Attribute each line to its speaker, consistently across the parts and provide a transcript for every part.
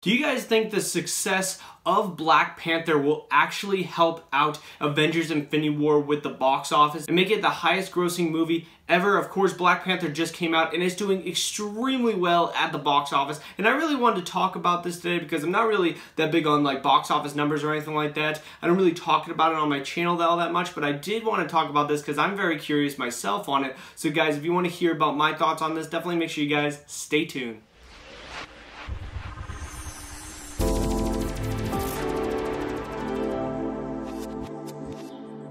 Speaker 1: Do you guys think the success of Black Panther will actually help out Avengers Infinity War with the box office and make it the highest grossing movie ever? Of course, Black Panther just came out and is doing extremely well at the box office, and I really wanted to talk about this today because I'm not really that big on like box office numbers or anything like that. I don't really talk about it on my channel all that much, but I did want to talk about this because I'm very curious myself on it. So guys, if you want to hear about my thoughts on this, definitely make sure you guys stay tuned.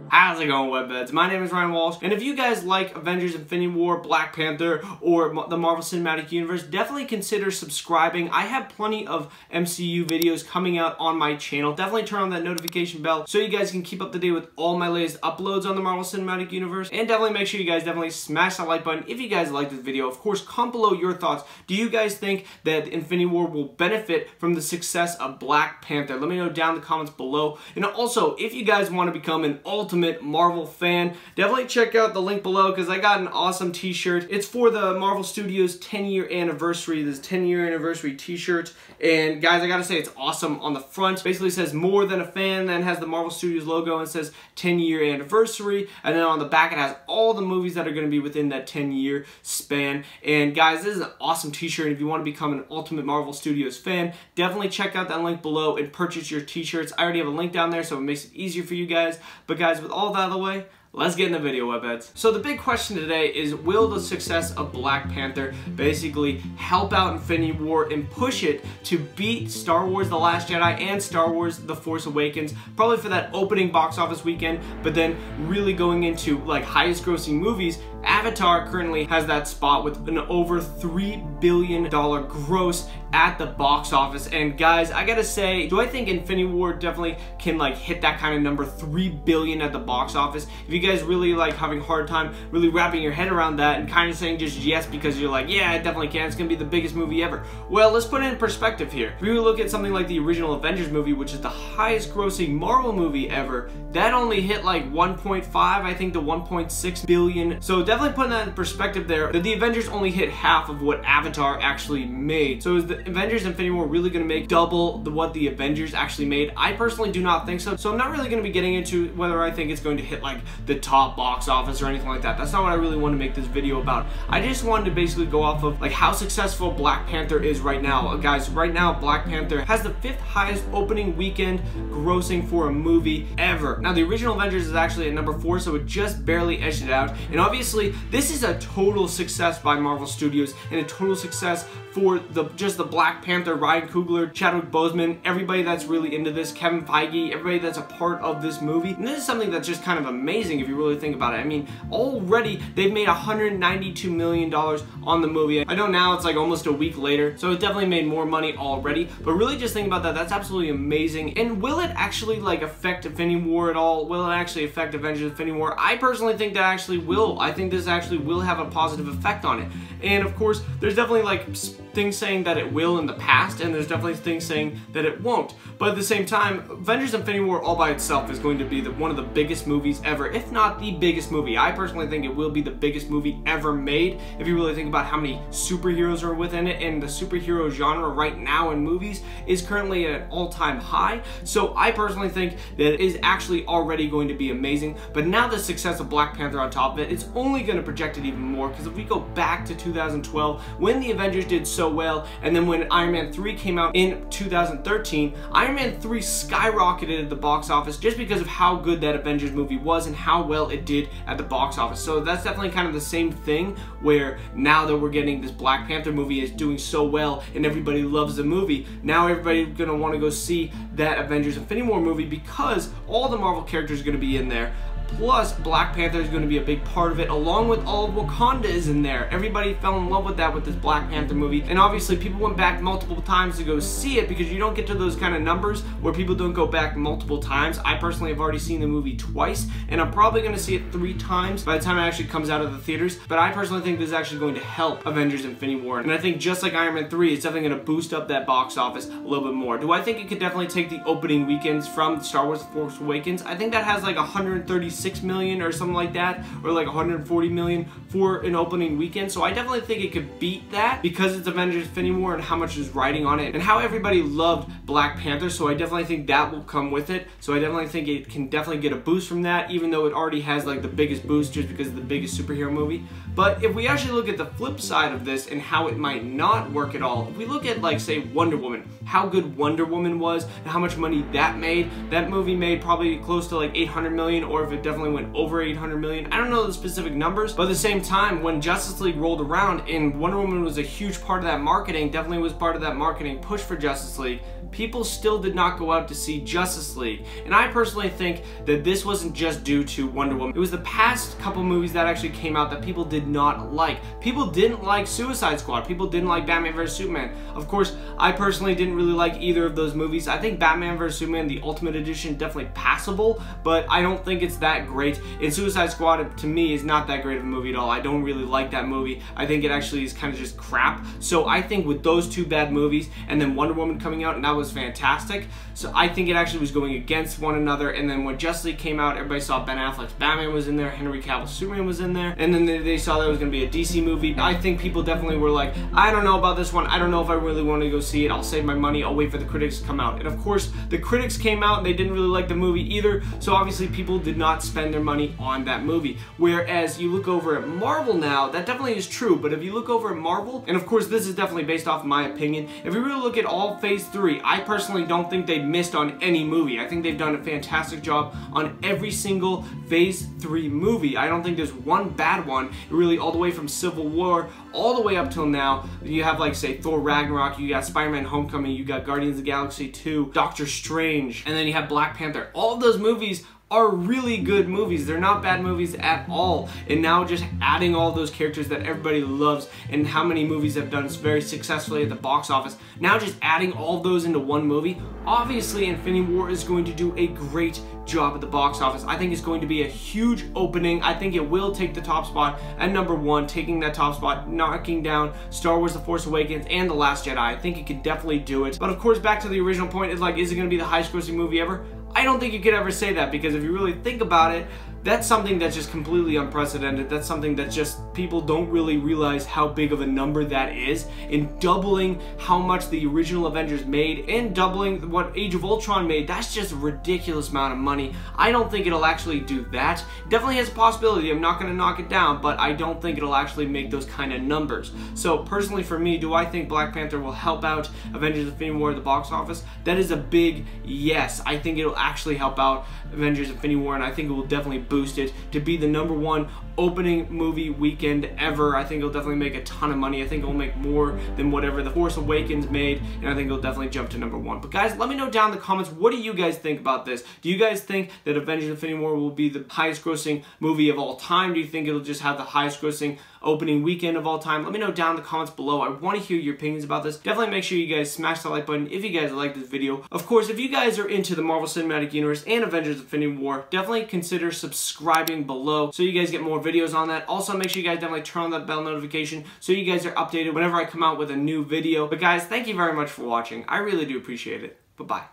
Speaker 1: How's it going, Webheads? My name is Ryan Walsh, and if you guys like Avengers Infinity War, Black Panther, or the Marvel Cinematic Universe, definitely consider subscribing. I have plenty of MCU videos coming out on my channel. Definitely turn on that notification bell so you guys can keep up to date with all my latest uploads on the Marvel Cinematic Universe. And definitely make sure you guys definitely smash that like button if you guys like this video. Of course, comment below your thoughts. Do you guys think that Infinity War will benefit from the success of Black Panther? Let me know down in the comments below. And also, if you guys want to become an ultimate Marvel fan, definitely check out the link below because I got an awesome t-shirt. It's for the Marvel Studios 10-year anniversary. This 10-year anniversary t-shirt, and guys, I gotta say it's awesome. On the front basically says more than a fan, then has the Marvel Studios logo and says 10-year anniversary, and then on the back it has all the movies that are going to be within that 10-year span. And guys, this is an awesome t-shirt. If you want to become an ultimate Marvel Studios fan, definitely check out that link below and purchase your t-shirts. I already have a link down there, so it makes it easier for you guys. But guys, with all that out of the way, let's get in the video, Webheads. So the big question today is, will the success of Black Panther basically help out Infinity War and push it to beat Star Wars The Last Jedi and Star Wars The Force Awakens, probably for that opening box office weekend, but then really going into like highest grossing movies? Avatar currently has that spot with an over $3 billion gross at the box office. And guys, I gotta say, do I think Infinity War definitely can like hit that kind of number, $3 billion at the box office? If you guys really like having a hard time really wrapping your head around that and kind of saying just yes because you're like, yeah, it definitely can, it's gonna be the biggest movie ever. Well, let's put it in perspective here. If we look at something like the original Avengers movie, which is the highest grossing Marvel movie ever, that only hit like 1.5, I think, to 1.6 billion. So definitely putting that in perspective there, that the Avengers only hit half of what Avatar actually made. So is the Avengers Infinity War really going to make double what the Avengers actually made? I personally do not think so. So I'm not really going to be getting into whether I think it's going to hit like the top box office or anything like that. That's not what I really want to make this video about. I just wanted to basically go off of like how successful Black Panther is right now. Guys, right now Black Panther has the 5th highest opening weekend grossing for a movie ever. Now the original Avengers is actually at number 4, so it just barely edged it out. And obviously this is a total success by Marvel Studios and a total success for just the Black Panther, Ryan Coogler, Chadwick Boseman, everybody that's really into this, Kevin Feige, everybody that's a part of this movie. And this is something that's just kind of amazing if you really think about it. I mean, already they've made $192 million on the movie. I know now it's like almost a week later, so it definitely made more money already, but really just think about that. That's absolutely amazing. And will it actually like affect Infinity War at all? Will it actually affect Avengers Infinity War? I personally think that actually will. I think this actually will have a positive effect on it. And of course, there's definitely like things saying that it will in the past, and there's definitely things saying that it won't. But at the same time, Avengers Infinity War all by itself is going to be one of the biggest movies ever, if not the biggest movie. I personally think it will be the biggest movie ever made, if you really think about how many superheroes are within it, and the superhero genre right now in movies is currently at an all-time high. So I personally think that it is actually already going to be amazing, but now the success of Black Panther on top of it, it's only going to project it even more, because if we go back to 2012, when the Avengers did so well, and then when Iron Man 3 came out in 2013, Iron Man 3 skyrocketed at the box office just because of how good that Avengers movie was and how well it did at the box office. So that's definitely kind of the same thing, where now that we're getting this Black Panther movie is doing so well and everybody loves the movie, now everybody's gonna want to go see that Avengers Infinity War movie because all the Marvel characters are gonna be in there. Plus, Black Panther is going to be a big part of it, along with all of Wakanda is in there. Everybody fell in love with that with this Black Panther movie, and obviously people went back multiple times to go see it because you don't get to those kind of numbers where people don't go back multiple times. I personally have already seen the movie twice, and I'm probably going to see it 3 times by the time it actually comes out of the theaters, but I personally think this is actually going to help Avengers Infinity War, and I think just like Iron Man 3, it's definitely going to boost up that box office a little bit more. Do I think it could definitely take the opening weekends from Star Wars The Force Awakens? I think that has like 136 136 million or something like that, or like 140 million for an opening weekend. So I definitely think it could beat that because it's Avengers Infinity War and how much is riding on it and how everybody loved Black Panther. So I definitely think that will come with it. So I definitely think it can definitely get a boost from that, even though it already has like the biggest boost just because of the biggest superhero movie. But if we actually look at the flip side of this and how it might not work at all, if we look at like say Wonder Woman, how good Wonder Woman was and how much money that made, that movie made probably close to like 800 million, or if it definitely went over 800 million. I don't know the specific numbers, but at the same time, when Justice League rolled around and Wonder Woman was a huge part of that marketing, definitely was part of that marketing push for Justice League, people still did not go out to see Justice League. And I personally think that this wasn't just due to Wonder Woman. It was the past couple movies that actually came out that people did not like. People didn't like Suicide Squad. People didn't like Batman vs. Superman. Of course, I personally didn't really like either of those movies. I think Batman vs. Superman, the Ultimate Edition, definitely passable, but I don't think it's that great. And Suicide Squad, to me, is not that great of a movie at all. I don't really like that movie. I think it actually is kind of just crap. So I think with those two bad movies, and then Wonder Woman coming out, and that was fantastic. So I think it actually was going against one another. And then when Justice League came out, everybody saw Ben Affleck's Batman was in there, Henry Cavill's Superman was in there, and then they saw that it was going to be a DC movie. I think people definitely were like, I don't know about this one. I don't know if I really want to go see it. I'll save my money. I'll wait for the critics to come out. And of course, the critics came out and they didn't really like the movie either. So obviously people did not spend their money on that movie. Whereas you look over at Marvel now, that definitely is true. But if you look over at Marvel, and of course this is definitely based off my opinion, if you really look at all Phase 3, I personally don't think they missed on any movie. I think they've done a fantastic job on every single Phase 3 movie. I don't think there's one bad one, really, all the way from Civil War all the way up till now. You have like say Thor Ragnarok, you got Spider-Man Homecoming, you got Guardians of the Galaxy 2, Doctor Strange, and then you have Black Panther. All of those movies are really good movies. They're not bad movies at all. And now just adding all those characters that everybody loves and how many movies have done very successfully at the box office, now just adding all those into one movie, obviously Infinity War is going to do a great job at the box office. I think it's going to be a huge opening. I think it will take the top spot at #1, taking that top spot, knocking down Star Wars The Force Awakens and The Last Jedi. I think it could definitely do it. But of course, back to the original point, is like, is it going to be the highest grossing movie ever? I don't think you could ever say that, because if you really think about it, that's something that's just completely unprecedented. That's something that just people don't really realize how big of a number that is. And doubling how much the original Avengers made and doubling what Age of Ultron made, that's just a ridiculous amount of money. I don't think it'll actually do that. It definitely has a possibility. I'm not going to knock it down, but I don't think it'll actually make those kind of numbers. So personally for me, do I think Black Panther will help out Avengers Infinity War at the box office? That is a big yes. I think it'll actually help out Avengers Infinity War, and I think it will definitely boost it to be the #1 opening movie weekend ever. I think it'll definitely make a ton of money. I think it'll make more than whatever The Force Awakens made, and I think it'll definitely jump to #1. But guys, let me know down in the comments, what do you guys think about this? Do you guys think that Avengers Infinity War will be the highest grossing movie of all time? Do you think it'll just have the highest grossing opening weekend of all time? Let me know down in the comments below. I want to hear your opinions about this. Definitely make sure you guys smash that like button if you guys like this video. Of course, if you guys are into the Marvel Cinematic Universe and Avengers Infinity War, definitely consider subscribing below so you guys get more videos on that. Also, make sure you guys definitely turn on that bell notification so you guys are updated whenever I come out with a new video. But guys, thank you very much for watching. I really do appreciate it. Bye-bye.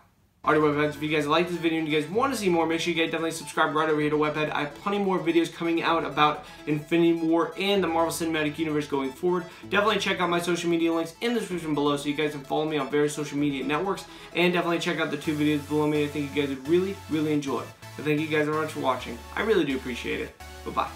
Speaker 1: Alright, Webheads, if you guys like this video and you guys want to see more, make sure you guys definitely subscribe right over here to Webhead. I have plenty more videos coming out about Infinity War and the Marvel Cinematic Universe going forward. Definitely check out my social media links in the description below so you guys can follow me on various social media networks. And definitely check out the 2 videos below me I think you guys would really, really enjoy. But thank you guys very much for watching. I really do appreciate it. Bye-bye.